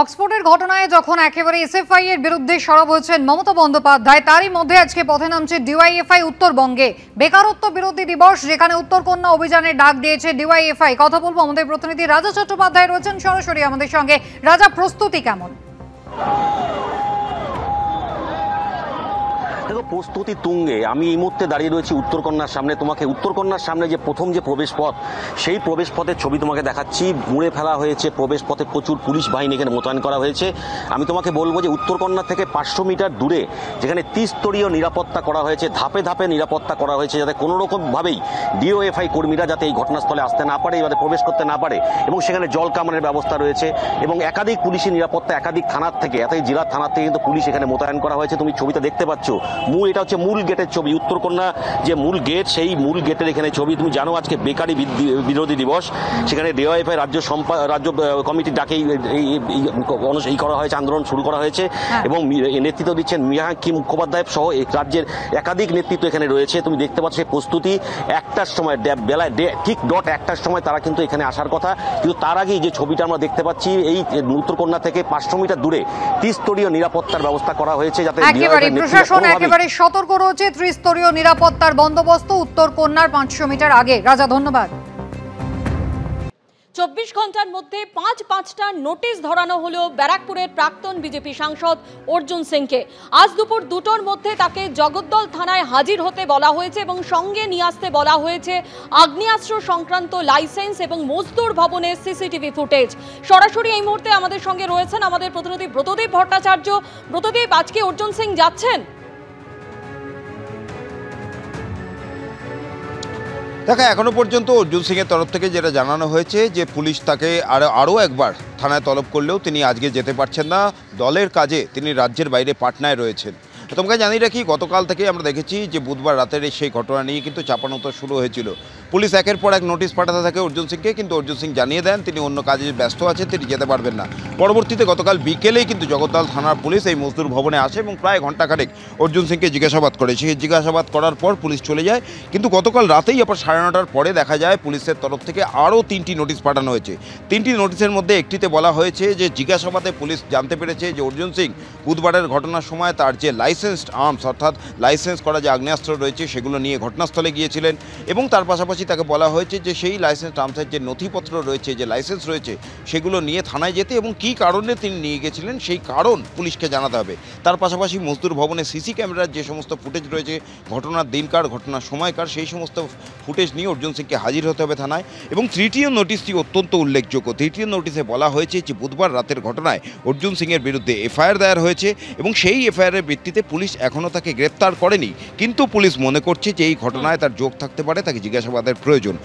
অক্সফোর্ডের ঘটনায় যখন একেবারে এসএফআই এর বিরুদ্ধে সরব হয়েছেন মমতা বন্দ্যোপাধ্যায়, তারই মধ্যে আজকে পথে নামছে ডিওয়াইএফআই উত্তরবঙ্গে। বেকারত্ব বিরোধী দিবস, যেখানে উত্তরকন্যা অভিযানের ডাক দিয়েছে ডিওয়াইএফআই। কথা বলবো, আমাদের প্রতিনিধি রাজা চট্টোপাধ্যায় রয়েছেন সরাসরি আমাদের সঙ্গে। রাজা, প্রস্তুতি কেমন? দেখো, প্রস্তুতি তুঙ্গে। আমি এই মুহূর্তে দাঁড়িয়ে রয়েছি উত্তরকন্যার সামনে। তোমাকে উত্তরকন্যার সামনে যে প্রথম যে প্রবেশ পথ, সেই প্রবেশ পথের ছবি তোমাকে দেখাচ্ছি। মুড়ে ফেলা হয়েছে প্রবেশ পথে, প্রচুর পুলিশ বাহিনী এখানে মোতায়েন করা হয়েছে। আমি তোমাকে বলবো যে উত্তরকন্যা থেকে 500 মিটার দূরে যেখানে ত্রিস্তরীয় নিরাপত্তা করা হয়েছে, ধাপে ধাপে নিরাপত্তা করা হয়েছে, যাতে কোনো রকমভাবেই ডিওএফআই কর্মীরা যাতে এই ঘটনাস্থলে আসতে না পারে, যাতে প্রবেশ করতে না পারে। এবং সেখানে জল কামানের ব্যবস্থা রয়েছে এবং একাধিক পুলিশি নিরাপত্তা একাধিক থানার থেকে, একাধিক জেলার থানার থেকে কিন্তু পুলিশ এখানে মোতায়েন করা হয়েছে। তুমি ছবিটা দেখতে পাচ্ছ, এটা হচ্ছে মূল গেটের ছবি। উত্তরকন্যা যে মূল গেট, সেই মূল গেটের এখানে ছবি। তুমি জানো আজকে বেকারি বিরোধী দিবস, সেখানে ডিওয়াইএফআই রাজ্য কমিটির ডাকেই এই করা হয়েছে, আন্দোলন শুরু করা হয়েছে। এবং নেতৃত্ব দিচ্ছেন মীনাক্ষী মুখোপাধ্যায় সহ রাজ্যের একাধিক নেতৃত্ব এখানে রয়েছে। তুমি দেখতে পাচ্ছ সেই প্রস্তুতি। একটার সময় বেলায় ঠিক ডট একটার সময় তারা কিন্তু এখানে আসার কথা, কিন্তু তার আগেই যে ছবিটা আমরা দেখতে পাচ্ছি, এই উত্তরকন্যা থেকে 500 মিটার দূরে ত্রিস্তরীয় নিরাপত্তার ব্যবস্থা করা হয়েছে, যাতে প্রশাসন একেবারে সতর্ক রয়েছে। ত্রিস্তরীয় নিরাপত্তার বন্দোবস্ত উত্তরকন্যার 500 মিটার আগে। রাজা, ধন্যবাদ। 24 ঘন্টার মধ্যে পাঁচটা নোটিশ ধরানো হলো ব্যারাকপুরের প্রাক্তন বিজেপি সাংসদ অর্জুন সিংকে। আজ দুপুর 2টোর মধ্যে তাকে জগদ্দল থানায় হাজির হতে বলা হয়েছে এবং সঙ্গে নিয়ে আসতে বলা হয়েছে আগ্নেয়াস্ত্র সংক্রান্ত লাইসেন্স এবং মজদুর ভবনের সিসিটিভি ফুটেজ। সরাসরি এই মুহূর্তে আমাদের সঙ্গে রয়েছেন আমাদের প্রতিনিধি ব্রতদীপ ভট্টাচার্য। ব্রতদীপ, আজকে অর্জুন সিং যাচ্ছেন? দেখো, এখনো পর্যন্ত অর্জুন সিংয়ের তরফ থেকে যেটা জানানো হয়েছে যে পুলিশ তাকে আরও একবার থানায় তলব করলেও তিনি আজকে যেতে পারছেন না। দলের কাজে তিনি রাজ্যের বাইরে পাটনায় রয়েছেন। তোমাকে জানিয়ে রাখি, গতকাল থেকে আমরা দেখেছি যে বুধবার রাতের সেই ঘটনা নিয়ে কিন্তু চাপানোতর শুরু হয়েছিল। পুলিশ একের পর এক নোটিশ পাঠাতে থাকে অর্জুন সিংকে, কিন্তু অর্জুন সিং জানিয়ে দেন তিনি অন্য কাজে ব্যস্ত আছেন, তিনি যেতে পারবেন না। পরবর্তীতে গতকাল বিকেলেই কিন্তু জগদ্দল থানার পুলিশ এই মজদুর ভবনে আসে এবং প্রায় ঘণ্টাখানেক অর্জুন সিংকে জিজ্ঞাসাবাদ করে। সেই জিজ্ঞাসাবাদ করার পর পুলিশ চলে যায়, কিন্তু গতকাল রাতেই আবার 9:30টার পরে দেখা যায় পুলিশের তরফ থেকে আরও 3টি নোটিশ পাঠানো হয়েছে। 3টি নোটিশের মধ্যে একটিতে বলা হয়েছে যে জিজ্ঞাসাবাদে পুলিশ জানতে পেরেছে যে অর্জুন সিং বুধবারের ঘটনার সময় তার যে লাইসেন্সড আর্মস, অর্থাৎ লাইসেন্স করা যে আগ্নেয়াস্ত্র রয়েছে, সেগুলো নিয়ে ঘটনাস্থলে গিয়েছিলেন। এবং তার পাশাপাশি তাকে বলা হয়েছে যে সেই লাইসেন্স আর্মসের যে নথিপত্র রয়েছে, যে লাইসেন্স রয়েছে, সেগুলো নিয়ে থানায় যেতে এবং কী কারণে তিনি নিয়ে গেছিলেন সেই কারণ পুলিশকে জানাতে হবে। তার পাশাপাশি মজদুর ভবনে সিসি ক্যামেরার যে সমস্ত ফুটেজ রয়েছে, ঘটনার দিনকার, ঘটনার সময়কার, সেই সমস্ত ফুটেজ নিয়ে অর্জুন সিংকে হাজির হতে হবে থানায়। এবং তৃতীয় নোটিশটি অত্যন্ত উল্লেখযোগ্য। তৃতীয় নোটিশে বলা হয়েছে যে বুধবার রাতের ঘটনায় অর্জুন সিংয়ের বিরুদ্ধে এফআইআর দায়ের হয়েছে এবং সেই এফআইআরের ভিত্তিতে পুলিশ এখনও তাকে গ্রেপ্তার করেনি, কিন্তু পুলিশ মনে করছে যে এই ঘটনায় তার যোগ থাকতে পারে, তাকে জিজ্ঞাসাবাদের প্রয়োজন।